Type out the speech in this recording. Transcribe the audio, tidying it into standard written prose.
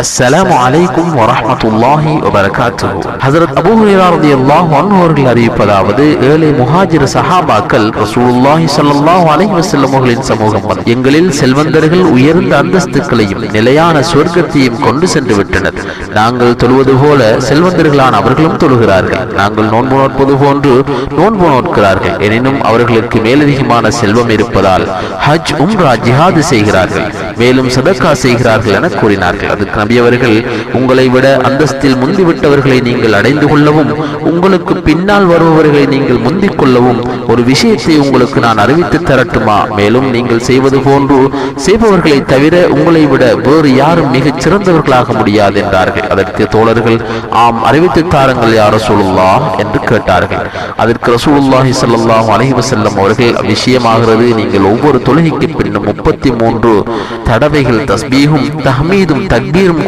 அஸ்ஸலாமு அலைக்கும் வரஹ்மத்துல்லாஹி வபரகாத்துஹு. ஹஜ்ரத் அபூ ஹுரைரா ரலியல்லாஹு அன்ஹு அவர்கள் அறிவிப்பதாவது, ஏழை முஹாஜிர் சஹாபாக்கள் ரசூலுல்லாஹி ஸல்லல்லாஹு அலைஹி வஸல்லம் அவர்களின் சமூகம் எங்களில் செல்வந்தர்கள் உயர்ந்த அந்தஸ்துக்களையும் நிலையான சொர்க்கத்தையும் கொண்டு சென்று விட்டனர். நாங்கள் தொழுவது போல செல்வந்தர்களான அவர்களும் தொழுகிறார்கள். நாங்கள் நோன்பு நோற்பது போன்று நோன்பு நோக்கிறார்கள். எனினும் அவர்களுக்கு மேலதிகமான செல்வம் இருப்பதால் ஹஜ் உம்ரா ஜிஹாது செய்கிறார்கள், மேலும் சதக்கா செய்கிறார்கள் என கூறினார்கள். அதுக்கு நபி அவர்கள், உங்களை விட அந்தஸ்தில் முந்திவிட்டவர்களை நீங்கள் அடைந்து கொள்ளவும் உங்களுக்கு பின்னால் வருபவர்களை நீங்கள் முந்திக் கொள்ளவும் ஒரு விஷயத்தை உங்களுக்கு நான் அறிவித்து தரட்டுமா? மேலும் நீங்கள் செய்வது போன்று செய்பவர்களை தவிர உங்களை விட வேறு யாரும் மிகச் சிறந்தவர்களாக முடியாது என்றார்கள். அதற்கு தோழர்கள், ஆம், அறிவித்து தாருங்கள் யா ரசூலுல்லாஹ் என்று கேட்டார்கள். அதற்கு ரசூலுல்லாஹி ஸல்லல்லாஹு அலைஹி வஸல்லம் அவர்கள், விஷயமாகிறது, நீங்கள் ஒவ்வொரு தொழுகைக்கு பின்னும் 33 தடவைகள் தஸ்பீஹும் தஹ்மீதும் தக்பீரும்